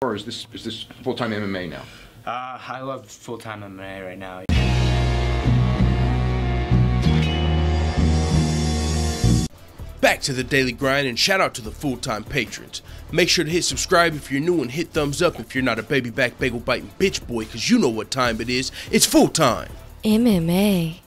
Or is this full-time MMA now? I love full-time MMA right now. Back to the daily grind, and shout out to the full-time patrons. Make sure to hit subscribe if you're new and hit thumbs up if you're not a baby back bagel biting bitch boy, cause you know what time it is. It's full-time MMA.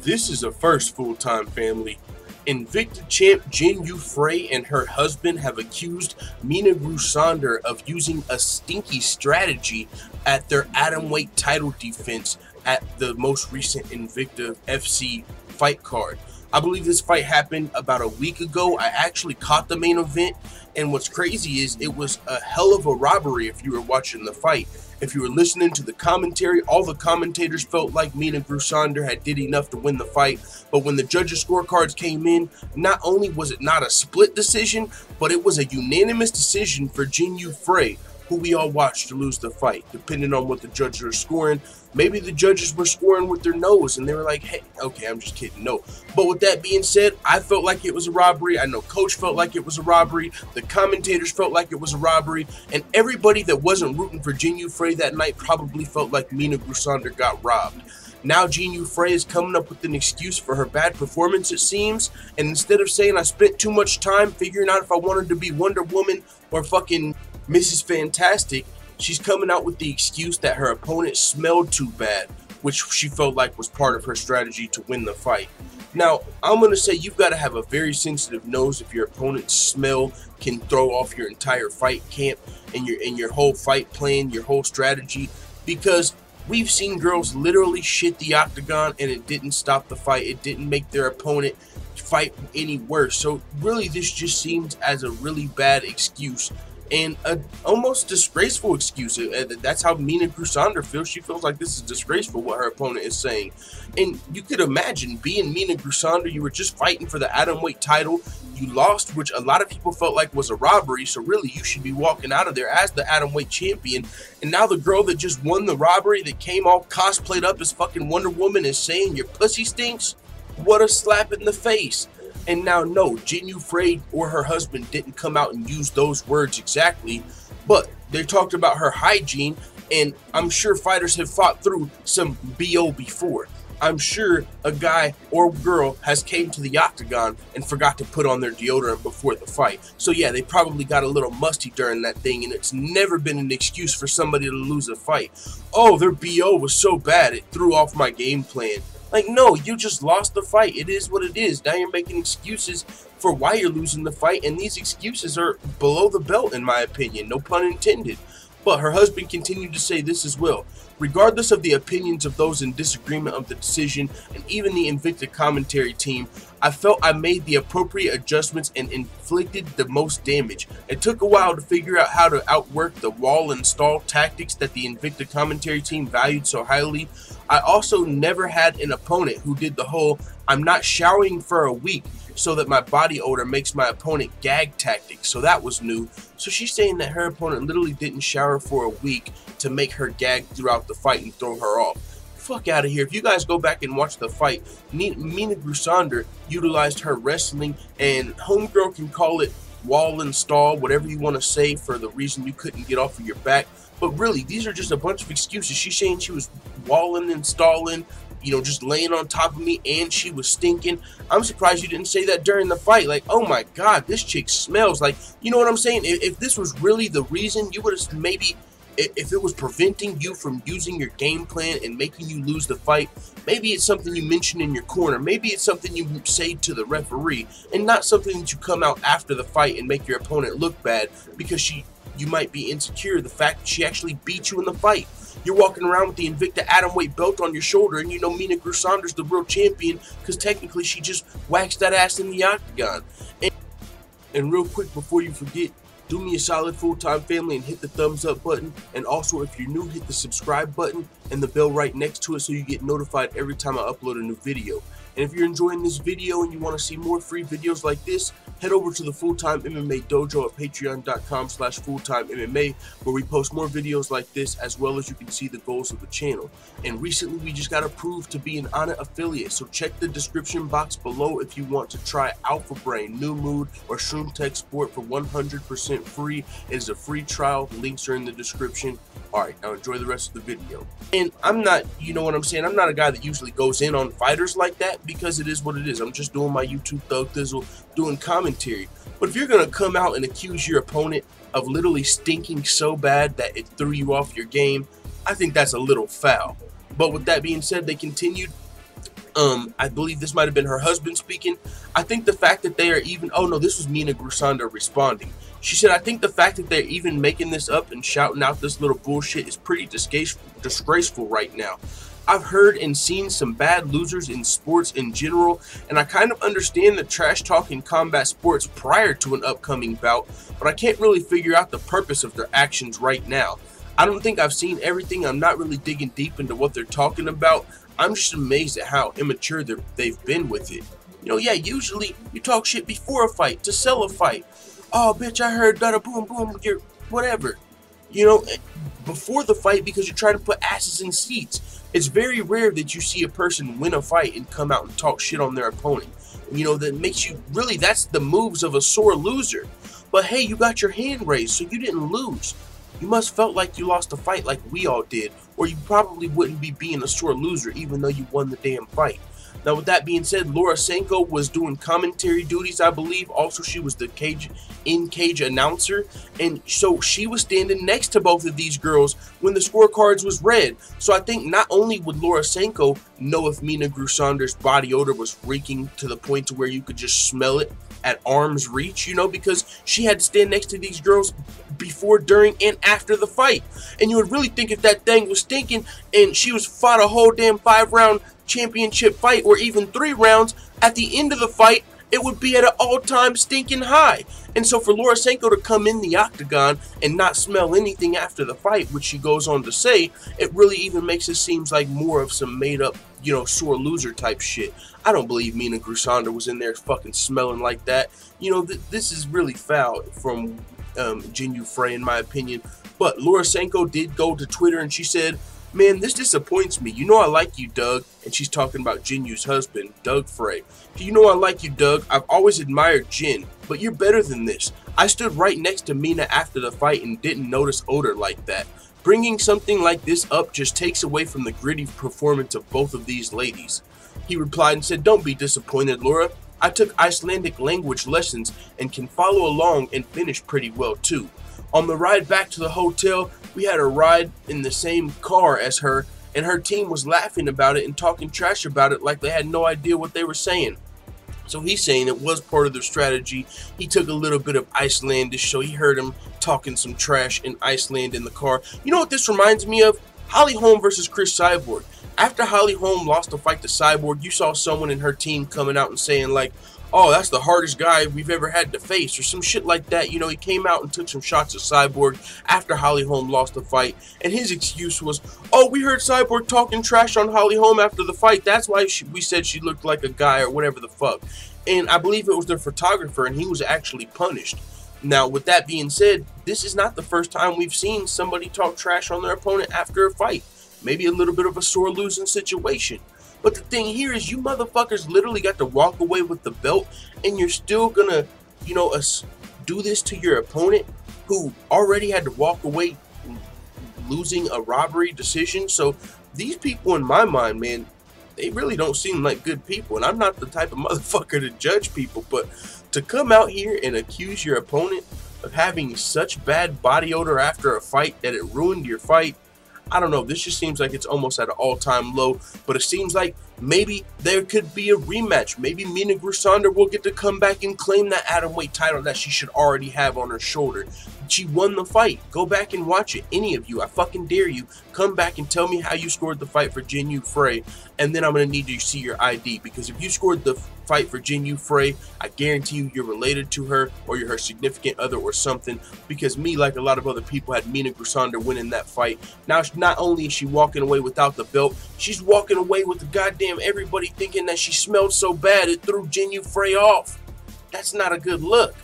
This is a first, full-time family. Invicta champ Jinh Yu Frey and her husband have accused Minna Grusander of using a stinky strategy at their atomweight title defense at the most recent Invicta FC fight card. I believe this fight happened about a week ago. I actually caught the main event, and what's crazy is it was a hell of a robbery if you were watching the fight. If you were listening to the commentary, all the commentators felt like Minna Grusander had did enough to win the fight, but when the judges' scorecards came in, not only was it not a split decision, but it was a unanimous decision for Jinh Yu Frey, who we all watched to lose the fight. Depending on what the judges are scoring, maybe the judges were scoring with their nose and they were like, hey, okay, I'm just kidding, no. But with that being said, I felt like it was a robbery. I know Coach felt like it was a robbery. The commentators felt like it was a robbery. And everybody that wasn't rooting for Jinh Yu Frey that night probably felt like Minna Grusander got robbed. Now Jinh Yu Frey is coming up with an excuse for her bad performance, it seems. And instead of saying I spent too much time figuring out if I wanted to be Wonder Woman or fucking Mrs. Fantastic, she's coming out with the excuse that her opponent smelled too bad, which she felt like was part of her strategy to win the fight. Now, I'm going to say you've got to have a very sensitive nose if your opponent's smell can throw off your entire fight camp and your whole fight plan, your whole strategy, because we've seen girls literally shit the octagon and it didn't stop the fight. It didn't make their opponent fight any worse. So really, this just seems as a really bad excuse and an almost disgraceful excuse. That's how Minna Grusander feels. She feels like this is disgraceful what her opponent is saying. And you could imagine being Minna Grusander, you were just fighting for the atomweight title. You lost, which a lot of people felt like was a robbery. So really, you should be walking out of there as the atomweight champion. And now the girl that just won the robbery, that came all cosplayed up as fucking Wonder Woman, is saying your pussy stinks? What a slap in the face. And now, no, Jinh Yu Frey or her husband didn't come out and use those words exactly, but they talked about her hygiene, and I'm sure fighters have fought through some BO before. I'm sure a guy or girl has came to the octagon and forgot to put on their deodorant before the fight. So yeah, they probably got a little musty during that thing, and it's never been an excuse for somebody to lose a fight. Oh, their BO was so bad, it threw off my game plan. Like, no, you just lost the fight. It is what it is. Now you're making excuses for why you're losing the fight, and these excuses are below the belt, in my opinion. No pun intended. But her husband continued to say this as well. Regardless of the opinions of those in disagreement of the decision, and even the Invicta commentary team, I felt I made the appropriate adjustments and inflicted the most damage. It took a while to figure out how to outwork the wall and stall tactics that the Invicta commentary team valued so highly. I also never had an opponent who did the whole I'm not showering for a week so that my body odor makes my opponent gag tactic. So that was new. So she's saying that her opponent literally didn't shower for a week to make her gag throughout the fight and throw her off. Fuck out of here. If you guys go back and watch the fight, Minna Grusander utilized her wrestling, and homegirl can call it wall and stall, whatever you want to say for the reason you couldn't get off of your back. But really, these are just a bunch of excuses. She's saying she was walling and stalling, you know, just laying on top of me, and she was stinking. I'm surprised you didn't say that during the fight. Like, oh my God, this chick smells. Like, you know what I'm saying? If this was really the reason, you would have maybe, if it was preventing you from using your game plan and making you lose the fight, maybe it's something you mention in your corner. Maybe it's something you say to the referee, and not something that you come out after the fight and make your opponent look bad because you might be insecure the fact that she actually beat you in the fight. You're walking around with the Invicta atomweight belt on your shoulder, and you know Minna Grusander's the real champion because technically she just waxed that ass in the octagon. And real quick before you forget, do me a solid, full-time family, and hit the thumbs up button. And also, if you're new, hit the subscribe button and the bell right next to it so you get notified every time I upload a new video. And if you're enjoying this video and you want to see more free videos like this, head over to the Full-Time MMA Dojo at patreon.com/fulltimemma, where we post more videos like this, as well as you can see the goals of the channel. And recently we just got approved to be an Ana affiliate, so check the description box below if you want to try Alpha Brain, New Mood, or Shroom Tech Sport for 100% free. It is a free trial. Links are in the description. Alright, now enjoy the rest of the video. And I'm not, you know what I'm saying, I'm not a guy that usually goes in on fighters like that, because it is what it is. I'm just doing my YouTube thug thizzle, doing commentary. But if you're going to come out and accuse your opponent of literally stinking so bad that it threw you off your game, I think that's a little foul. But with that being said, they continued. I believe this might have been her husband speaking. I think the fact that they are even, oh no, this was Minna Grusander responding. She said, I think the fact that they're even making this up and shouting out this little bullshit is pretty disgraceful right now. I've heard and seen some bad losers in sports in general, and I kind of understand the trash talk in combat sports prior to an upcoming bout, but I can't really figure out the purpose of their actions right now. I don't think I've seen everything. I'm not really digging deep into what they're talking about. I'm just amazed at how immature they've been with it. You know, yeah, usually you talk shit before a fight to sell a fight. Oh, bitch, I heard da boom boom, you're whatever. You know, before the fight, because you're trying to put asses in seats. It's very rare that you see a person win a fight and come out and talk shit on their opponent. You know, that makes you, really, that's the moves of a sore loser. But hey, you got your hand raised, so you didn't lose. You must felt like you lost a fight like we all did, or you probably wouldn't be being a sore loser even though you won the damn fight. Now, with that being said, Sanko was doing commentary duties, I believe. Also, she was the in-cage announcer, and so she was standing next to both of these girls when the scorecards was read. So I think not only would Sanko know if Minna Grusander's body odor was reeking to the point to where you could just smell it at arm's reach, you know, because she had to stand next to these girls before, during, and after the fight. And you would really think if that thing was stinking and she was fought a whole damn 5-round championship fight, or even 3 rounds, at the end of the fight it would be at an all-time stinking high. And so for Sanko to come in the octagon and not smell anything after the fight, which she goes on to say, it really even makes it seem like more of some made-up, you know, sore loser type shit. I don't believe Minna Grusander was in there fucking smelling like that. You know, this is really foul from Jinh Yu Frey, in my opinion. But Sanko did go to Twitter and she said, man, this disappoints me. You know I like you, Doug. And she's talking about Jinh Yu's husband, Doug Frey. You know I like you, Doug. I've always admired Jin, but you're better than this. I stood right next to Minna after the fight and didn't notice odor like that. Bringing something like this up just takes away from the gritty performance of both of these ladies. He replied and said, don't be disappointed, Laura. I took Icelandic language lessons and can follow along and finish pretty well too. On the ride back to the hotel, we had a ride in the same car as her, and her team was laughing about it and talking trash about it like they had no idea what they were saying. So he's saying it was part of their strategy. He took a little bit of Icelandish, so he heard him talking some trash in Iceland in the car. You know what this reminds me of? Holly Holm versus Chris Cyborg. After Holly Holm lost the fight to Cyborg, you saw someone in her team coming out and saying like, oh, that's the hardest guy we've ever had to face, or some shit like that. You know, he came out and took some shots at Cyborg after Holly Holm lost the fight, and his excuse was, oh, we heard Cyborg talking trash on Holly Holm after the fight. That's why we said she looked like a guy, or whatever the fuck. And I believe it was the photographer, and he was actually punished. Now, with that being said, this is not the first time we've seen somebody talk trash on their opponent after a fight. Maybe a little bit of a sore losing situation. But the thing here is, you motherfuckers literally got to walk away with the belt, and you're still gonna, you know, do this to your opponent who already had to walk away losing a robbery decision. So these people, in my mind, man, they really don't seem like good people. And I'm not the type of motherfucker to judge people, but to come out here and accuse your opponent of having such bad body odor after a fight that it ruined your fight, I don't know, this just seems like it's almost at an all-time low, but it seems like maybe there could be a rematch. Maybe Minna Grusander will get to come back and claim that atomweight title that she should already have on her shoulder. She won the fight. Go back and watch it. Any of you, I fucking dare you. Come back and tell me how you scored the fight for Jinh Yu Frey, and then I'm going to need to see your ID, because if you scored the fight for Jinh Yu Frey, I guarantee you you're related to her, or you're her significant other or something, because me, like a lot of other people, had Minna Grusander winning that fight. Now, not only is she walking away without the belt, she's walking away with the goddamn everybody thinking that she smelled so bad it threw Jinh Yu Frey off. That's not a good look.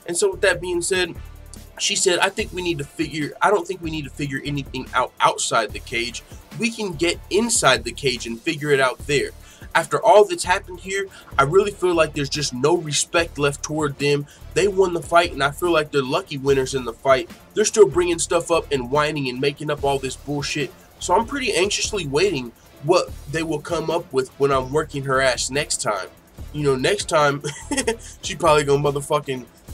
And so with that being said, she said, I don't think we need to figure anything out outside the cage. We can get inside the cage and figure it out there. After all that's happened here, I really feel like there's just no respect left toward them. They won the fight, and I feel like they're lucky winners in the fight. They're still bringing stuff up and whining and making up all this bullshit. So I'm pretty anxiously waiting what they will come up with when I'm working her ass next time. You know, next time, she probably gonna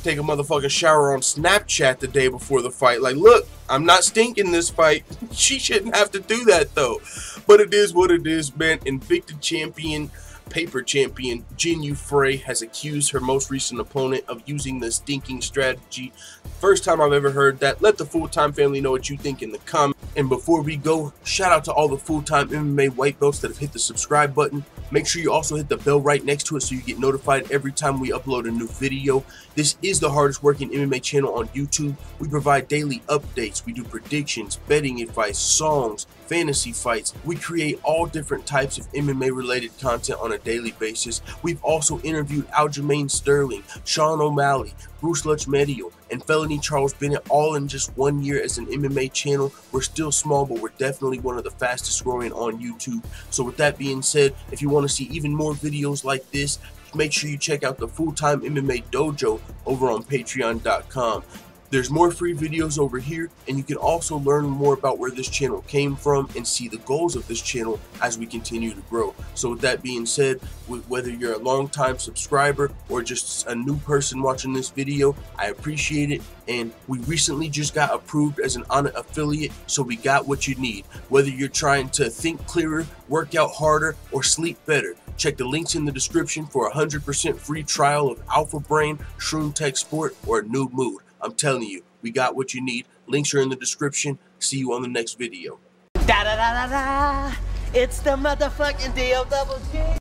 take a motherfucking shower on Snapchat the day before the fight. Like, look, I'm not stinking this fight. She shouldn't have to do that, though. But it is what it is, man. Invicta champion, paper champion, Jinh Yu Frey has accused her most recent opponent of using the stinking strategy. First time I've ever heard that. Let the full-time family know what you think in the comments. And before we go, shout out to all the full-time MMA white belts that have hit the subscribe button. Make sure you also hit the bell right next to it so you get notified every time we upload a new video. This is the hardest working MMA channel on YouTube. We provide daily updates. We do predictions, betting advice, songs, fantasy fights. We create all different types of MMA related content on a daily basis. We've also interviewed Aljamain Sterling, Sean O'Malley, Bruce Lutch-Medio, and Felony Charles Bennett, all in just 1 year as an MMA channel. We're still small, but we're definitely one of the fastest growing on YouTube. So with that being said, if you want to see even more videos like this, make sure you check out the Full-Time MMA Dojo over on patreon.com. There's more free videos over here, and you can also learn more about where this channel came from and see the goals of this channel as we continue to grow. So with that being said, whether you're a long-time subscriber or just a new person watching this video, I appreciate it. And we recently just got approved as an Onnit affiliate, so we got what you need. Whether you're trying to think clearer, work out harder, or sleep better, check the links in the description for a 100% free trial of Alpha Brain, Shroom Tech Sport, or New Mood. I'm telling you, we got what you need. Links are in the description. See you on the next video. Da da da da da. It's the motherfucking DOG.